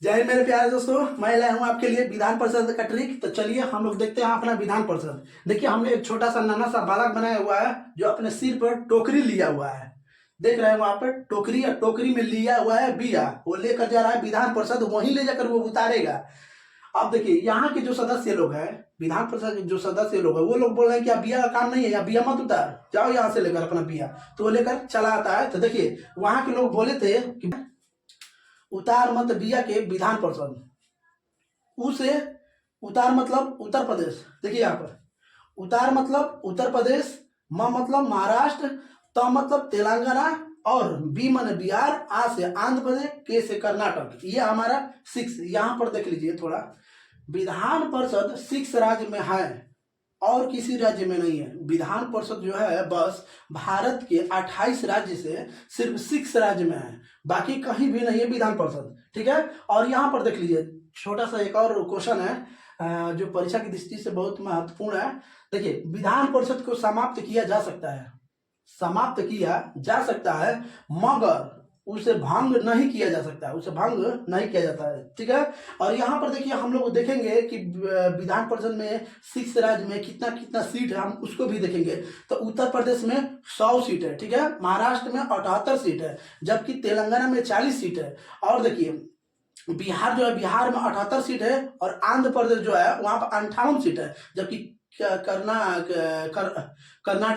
जय हिंद मेरे प्यारे दोस्तों, मैं लाया हूँ आपके लिए विधान परिषद का ट्रिक। तो चलिए हम लोग देखते हैं अपना विधान परिषद। देखिए हमने एक छोटा सा नाना सा बालक बनाया हुआ है जो अपने सिर पर टोकरी लिया हुआ है। देख रहे हैं वहां पर टोकरी, या टोकरी में लिया हुआ है बिया, वो लेकर जा रहा है विधान परिषद, वहीं ले जाकर वो उतारेगा। अब देखिए यहाँ के जो सदस्य लोग हैं, विधान परिषद के जो सदस्य लोग हैं, वो लोग बोल रहे हैं कि अब बिया का काम नहीं है, या बिया मत उतार, जाओ यहाँ से लेकर अपना बिया। तो वो लेकर चला आता है। तो देखिए वहां के लोग बोले थे कि उतार मत बिया के विधान परिषद, उसे उतार मतलब उत्तर प्रदेश। देखिए यहाँ पर उतार मतलब उत्तर प्रदेश, म मतलब महाराष्ट्र, त मतलब तेलंगाना, और बी मन बिहार, आ से आंध्र प्रदेश, के से कर्नाटक। ये हमारा 6। यहाँ पर देख लीजिए थोड़ा, विधान परिषद 6 राज्य में है और किसी राज्य में नहीं है। विधान परिषद जो है बस भारत के 28 राज्य से सिर्फ 6 राज्य में है, बाकी कहीं भी नहीं है विधान परिषद। ठीक है। और यहाँ पर देख लीजिए छोटा सा एक और क्वेश्चन है जो परीक्षा की दृष्टि से बहुत महत्वपूर्ण है। देखिए विधान परिषद को समाप्त किया जा सकता है, समाप्त किया जा सकता है, मगर उसे भंग नहीं किया जा सकता है, उसे भंग नहीं किया जाता है। ठीक है। और यहाँ पर देखिए हम लोग देखेंगे कि विधान परिषद में 6 राज्य में कितना कितना सीट है, हम उसको भी देखेंगे। तो उत्तर प्रदेश में 100 सीट है। ठीक है। महाराष्ट्र में 78 सीट है, जबकि तेलंगाना में 40 सीट है। और देखिए बिहार जो है, बिहार में 78 सीट है, और आंध्र प्रदेश जो है वहां पर 58 सीट है, जबकि कर्नाटक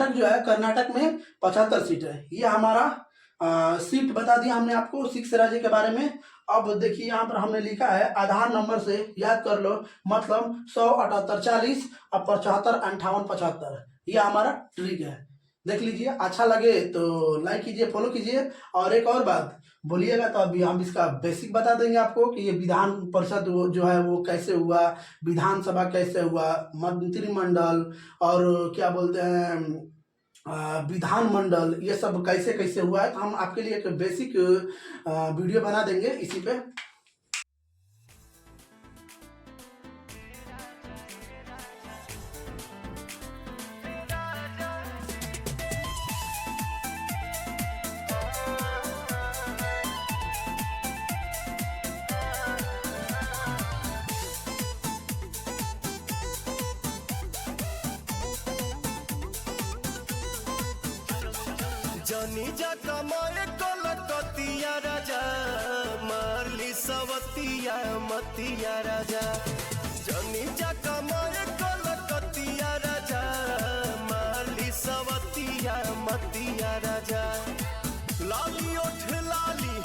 जो है, कर्नाटक में 75 सीट है। ये हमारा सीट बता दिया हमने आपको 6 राज्य के बारे में। अब देखिए यहाँ पर हमने लिखा है आधार नंबर से याद कर लो, मतलब 100 78 40 और 75 58 75। ये हमारा ट्रिक है। देख लीजिए, अच्छा लगे तो लाइक कीजिए, फॉलो कीजिए। और एक और बात बोलिएगा तो अभी हम इसका बेसिक बता देंगे आपको कि ये विधान परिषद जो है वो कैसे हुआ, विधानसभा कैसे हुआ, मंत्रिमंडल और क्या बोलते हैं विधानमंडल, ये सब कैसे कैसे हुआ है। तो हम आपके लिए एक बेसिक वीडियो बना देंगे इसी पे। जनी जा कमाए कलकतिया राजा, मारली सवतिया मतिया राजा। जनी जा कमाए कलकतिया राजा, मारली सवतिया मतिया राजा। लाली ओठ लाली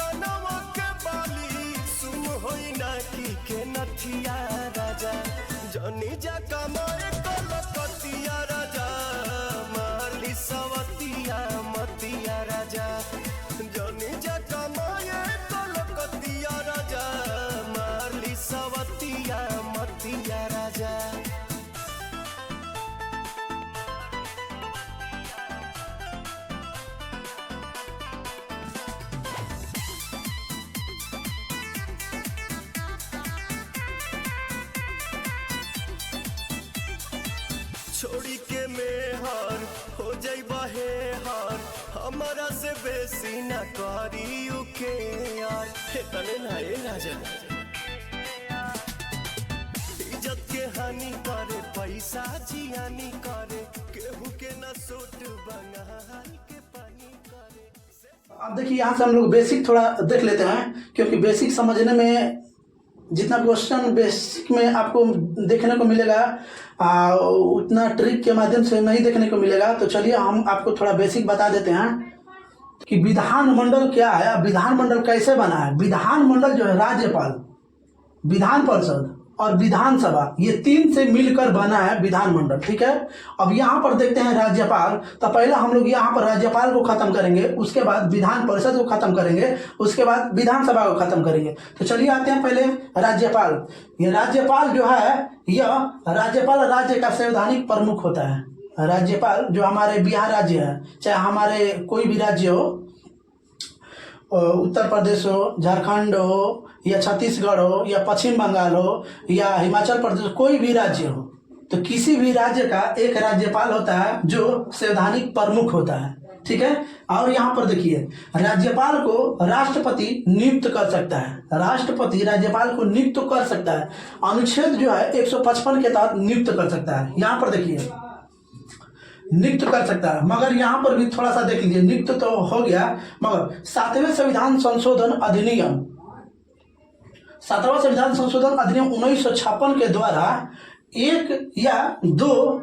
कनवा के बाली, सुन होई ना की के नथिया राजा। जनी जा कमाए कलकतिया राजा, मारली सवतिया मतिया राजा। जनी जा कमाए कलकतिया राजा, मारली सवतिया मतिया राजा। छोड़ी के मेहर हो जाइबा हे हार, हमारा से बेसी ना करी उके यार। तने ना ए राजा, इज्जत के हानि करे, पैसा जियानी करे, केहू के ना सूट बंगाल के पानी करे। अब देखिए यहाँ से हम लोग बेसिक थोड़ा देख लेते हैं, क्योंकि बेसिक समझने में जितना क्वेश्चन बेसिक में आपको देखने को मिलेगा उतना ट्रिक के माध्यम से नहीं देखने को मिलेगा। तो चलिए हम आपको थोड़ा बेसिक बता देते हैं कि विधानमंडल क्या है, विधानमंडल कैसे बना है। विधानमंडल जो है राज्यपाल, विधान परिषद और विधानसभा, ये 3 से मिलकर बना है विधानमंडल। ठीक है। अब यहाँ पर देखते हैं राज्यपाल। तो पहले हम लोग यहाँ पर राज्यपाल को खत्म करेंगे, उसके बाद विधान परिषद को खत्म करेंगे, उसके बाद विधानसभा को खत्म करेंगे। तो चलिए आते हैं पहले राज्यपाल। ये राज्यपाल जो है, यह राज्यपाल राज्य का संवैधानिक प्रमुख होता है। राज्यपाल जो हमारे बिहार राज्य है, चाहे हमारे कोई भी राज्य हो, उत्तर प्रदेश हो, झारखंड हो, या छत्तीसगढ़ हो, या पश्चिम बंगाल हो, या हिमाचल प्रदेश, कोई भी राज्य हो, तो किसी भी राज्य का एक राज्यपाल होता है जो संवैधानिक प्रमुख होता है। ठीक है। और यहाँ पर देखिए, राज्यपाल को राष्ट्रपति नियुक्त कर सकता है, राष्ट्रपति राज्यपाल को नियुक्त कर सकता है, अनुच्छेद जो है 155 के तहत नियुक्त कर सकता है। यहाँ पर देखिए नियुक्त कर सकता है, मगर यहाँ पर भी थोड़ा सा देख लीजिए, नियुक्त तो हो गया, मगर 7वें संविधान संशोधन अधिनियम 7वां संविधान संशोधन अधिनियम 1956 के द्वारा एक या दो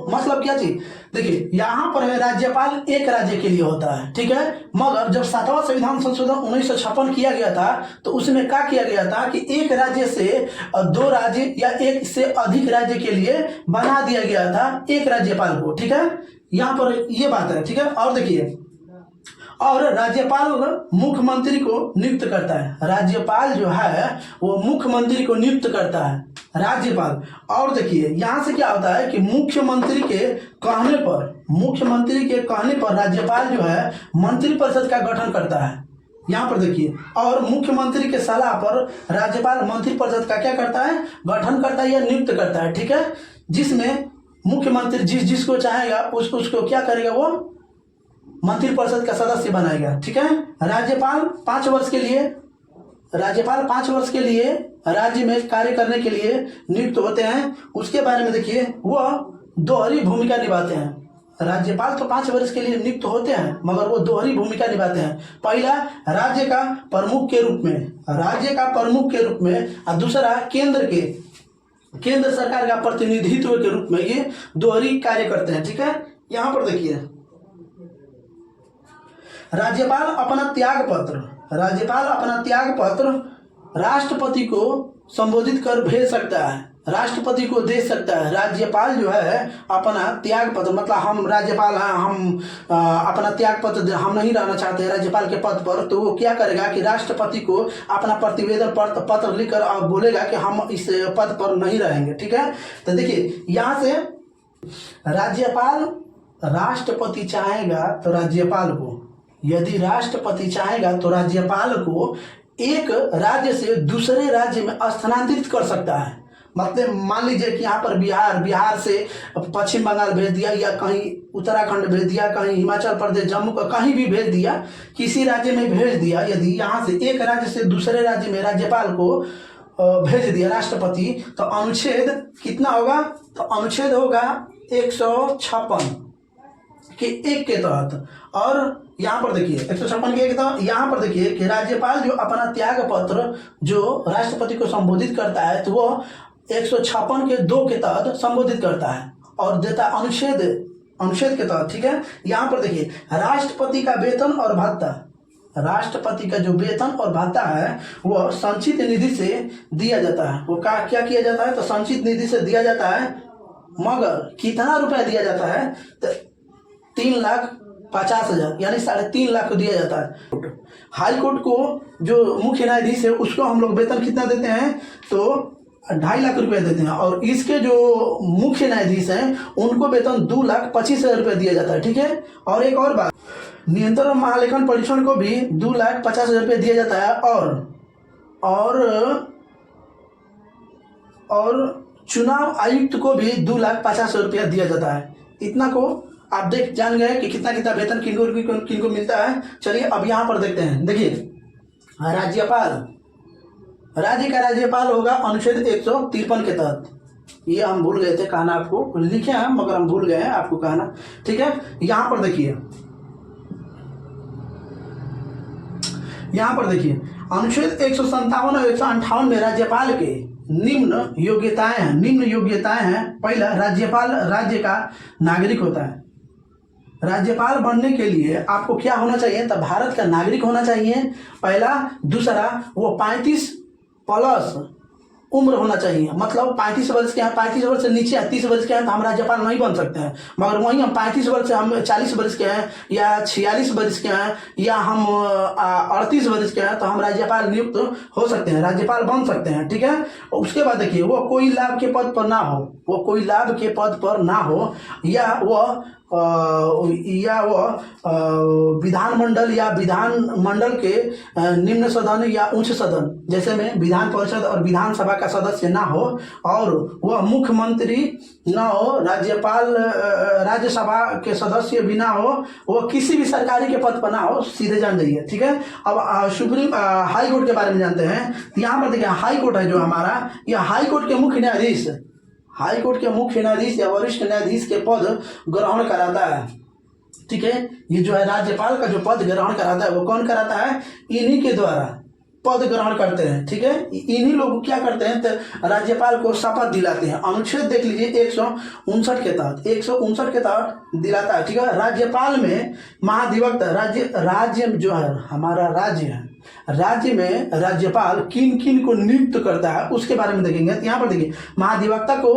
मतलब क्या चीज, देखिए यहाँ पर है राज्यपाल एक राज्य के लिए होता है, ठीक है। मगर जब 7वां संविधान संशोधन 1956 किया गया था तो उसमें क्या किया गया था कि एक राज्य से दो राज्य या एक से अधिक राज्य के लिए बना दिया गया था एक राज्यपाल को, ठीक है। यहाँ पर ये बात है, ठीक है। और देखिए, और राज्यपाल मुख्यमंत्री को नियुक्त करता है, राज्यपाल जो है वो मुख्यमंत्री को नियुक्त करता है, राज्यपाल। और देखिए यहाँ से क्या होता है कि मुख्यमंत्री के कहने पर राज्यपाल जो है मंत्रिपरिषद का गठन करता है। यहाँ पर देखिए, और मुख्यमंत्री के सलाह पर राज्यपाल मंत्रिपरिषद का क्या करता है, गठन करता है या नियुक्त करता है, ठीक है। जिसमें मुख्यमंत्री जिसको चाहेगा उसको क्या करेगा, वो मंत्रिपरिषद का सदस्य बनाएगा, ठीक है। राज्यपाल 5 वर्ष के लिए राज्य में कार्य करने के लिए नियुक्त होते हैं। उसके बारे में देखिए, वो दोहरी भूमिका निभाते हैं। राज्यपाल तो 5 वर्ष के लिए नियुक्त होते हैं, मगर वो दोहरी भूमिका निभाते हैं। पहला राज्य का प्रमुख के रूप में और दूसरा केंद्र सरकार का प्रतिनिधित्व के रूप में ये दोहरी कार्य करते हैं, ठीक है। यहाँ पर देखिए, राज्यपाल अपना त्याग पत्र राष्ट्रपति को संबोधित कर भेज सकता है, राष्ट्रपति को दे सकता है। राज्यपाल जो है अपना त्याग पत्र, मतलब हम राज्यपाल हैं, हम अपना त्याग पत्र हम नहीं रहना चाहते राज्यपाल के पद पर, तो वो क्या करेगा कि राष्ट्रपति को अपना प्रतिवेदन पत्र लिखकर और बोलेगा कि हम इस पद पर नहीं रहेंगे, ठीक है। तो देखिए यहाँ से राष्ट्रपति चाहेगा तो राज्यपाल को एक राज्य से दूसरे राज्य में स्थानांतरित कर सकता है। मतलब मान लीजिए कि यहाँ पर बिहार से पश्चिम बंगाल भेज दिया, या कहीं उत्तराखंड भेज दिया, कहीं हिमाचल प्रदेश, जम्मू का कहीं भी भेज दिया, किसी राज्य में भेज दिया। यदि यहाँ से एक राज्य से दूसरे राज्य में राज्यपाल को भेज दिया राष्ट्रपति, तो अनुच्छेद कितना होगा, तो अनुच्छेद होगा 156 के 1 के तहत। और यहाँ पर देखिए 156 के 1 के तहत यहाँ पर देखिए कि राज्यपाल जो अपना त्याग पत्र जो राष्ट्रपति को संबोधित करता है, तो वो 156 के 2 के तहत संबोधित करता है और देता अनुच्छेद के तहत, ठीक है। यहाँ पर देखिए, राष्ट्रपति का वेतन और भत्ता, राष्ट्रपति का जो वेतन और भत्ता है वो संचित निधि से दिया जाता है। वो क्या किया जाता है, तो संचित निधि से दिया जाता है। मगर कितना रुपया दिया जाता है, तो 3,50,000 यानी 3.5 लाख को दिया जाता है। हाई कोर्ट को जो मुख्य न्यायाधीश है उसको हम लोग वेतन कितना देते हैं, तो 2.5 लाख रुपया देते हैं। और इसके जो मुख्य न्यायाधीश हैं उनको वेतन 2,25,000 रुपया दिया जाता है, ठीक है। और एक और बात, नियंत्रण महालेखन परीक्षण को भी 2,50,000 रुपये दिया जाता है। और चुनाव आयुक्त को भी 2,50,000 रुपया दिया जाता है। इतना को आप जान गए कि कितना वेतन किनको मिलता है। चलिए अब यहाँ पर देखते हैं। देखिए, राज्य का राज्यपाल होगा अनुच्छेद 153 के तहत। ये हम भूल गए थे कहना, आपको लिखे हैं मगर हम भूल गए हैं आपको कहना, ठीक है। यहाँ पर अनुच्छेद 157 और 158 में राज्यपाल के निम्न योग्यताएं हैं। पहला, राज्यपाल राज्य का नागरिक होता है। राज्यपाल बनने के लिए आपको क्या होना चाहिए, तो भारत का नागरिक होना चाहिए पहला। दूसरा, वो 35 प्लस उम्र होना चाहिए, मतलब 35 वर्ष के हैं, 35 वर्ष से नीचे 30 वर्ष के हैं तो हम राज्यपाल नहीं बन सकते हैं। मगर वहीं हम 35 वर्ष से हम 40 वर्ष के हैं या 46 वर्ष के हैं या हम 38 वर्ष के हैं तो हम राज्यपाल नियुक्त हो सकते हैं, राज्यपाल बन सकते हैं, ठीक है। उसके बाद देखिए, वो कोई लाभ के पद पर ना हो, या वो या वो विधानमंडल या विधानमंडल के निम्न सदन या उच्च सदन जैसे में विधान परिषद और विधानसभा का सदस्य ना हो, और वह मुख्यमंत्री ना हो, राज्यपाल राज्यसभा के सदस्य भी ना हो, वो किसी भी सरकारी के पद पर ना हो, सीधे जान जाइए। ठीक है। अब सुप्रीम हाई कोर्ट के बारे में जानते हैं। तो यहाँ पर देखिए हाई कोर्ट है जो हमारा, यह हाई कोर्ट के मुख्य न्यायाधीश, हाई कोर्ट के मुख्य न्यायाधीश या वरिष्ठ न्यायाधीश के पद ग्रहण कराता है। ठीक है। ये जो है राज्यपाल का जो पद ग्रहण कराता है वो कौन कराता है? इन्हीं के द्वारा पद ग्रहण करते हैं। ठीक है। इन्हीं लोग क्या करते हैं तो राज्यपाल को शपथ दिलाते हैं। अनुच्छेद देख लीजिए 159 के तहत, 159 के तहत दिलाता है। ठीक है। राज्यपाल में महाधिवक्ता, राज्य जो है हमारा राज्य है, राज्य में राज्यपाल किन किन को नियुक्त करता है उसके बारे में देखेंगे। तो यहाँ पर देखिए महाधिवक्ता को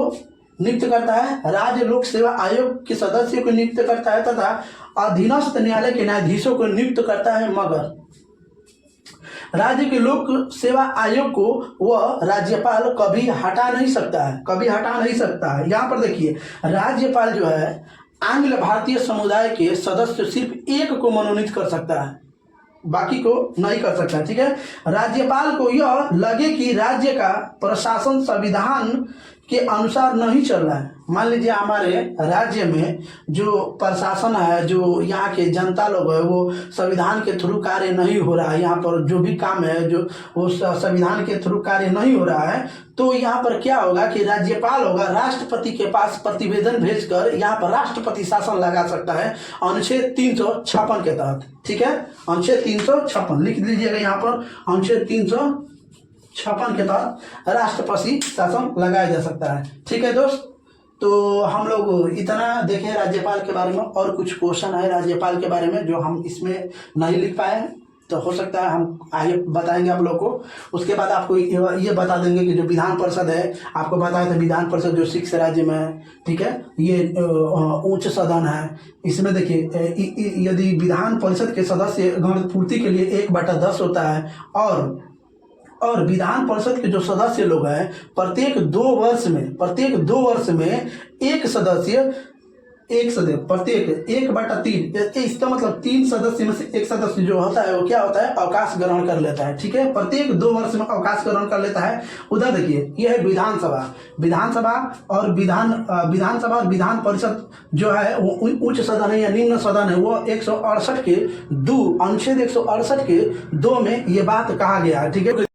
नियुक्त करता है, राज्य लोक सेवा आयोग के सदस्य को नियुक्त करता है तथा अधीनस्थ न्यायालय के न्यायाधीशों को नियुक्त करता है, मगर राज्य के लोक सेवा आयोग को वह राज्यपाल कभी हटा नहीं सकता है, कभी हटा नहीं सकता है। यहाँ पर देखिए राज्यपाल जो है आंग्ल भारतीय समुदाय के सदस्य सिर्फ एक को मनोनीत कर सकता है, बाकी को नहीं कर सकता। ठीक है। राज्यपाल को यह लगे कि राज्य का प्रशासन संविधान के अनुसार नहीं चल रहा है, मान लीजिए हमारे राज्य में जो प्रशासन है, जो यहाँ के जनता लोग है, वो संविधान के थ्रू कार्य नहीं हो रहा है, यहाँ पर जो भी काम है जो वो संविधान के थ्रू कार्य नहीं हो रहा है, तो यहाँ पर क्या होगा कि राज्यपाल होगा, राष्ट्रपति के पास प्रतिवेदन भेजकर यहाँ पर राष्ट्रपति शासन लगा सकता है अनुच्छेद 356 के तहत। ठीक है। अनुच्छेद 356 लिख लीजिएगा यहाँ पर, अनुच्छेद 356 के तहत राष्ट्रपति शासन लगाया जा सकता है। ठीक है दोस्त, तो हम लोग इतना देखें राज्यपाल के बारे में। और कुछ क्वेश्चन है राज्यपाल के बारे में जो हम इसमें नहीं लिख पाए, तो हो सकता है हम आगे बताएंगे आप लोग को। उसके बाद आपको ये बता देंगे कि जो विधान परिषद है, आपको बताया था विधान परिषद जो 6 राज्य में है। ठीक है। ये उच्च सदन है। इसमें देखिए यदि विधान परिषद के सदस्य गण पूर्ति के लिए 1/10 होता है, और विधान परिषद के जो सदस्य लोग हैं प्रत्येक 2 वर्ष में एक सदस्य प्रत्येक 1/3, इसका मतलब 3 सदस्य में से एक सदस्य जो होता है वो क्या होता है? अवकाश ग्रहण कर लेता है। ठीक है। प्रत्येक 2 वर्ष में अवकाश ग्रहण कर लेता है। उधर देखिए यह है विधानसभा और विधान परिषद जो है वो उच्च सदन है या निम्न सदन है, वो 168 के 2 अनुच्छेद 168 के 2 में ये बात कहा गया है। ठीक है।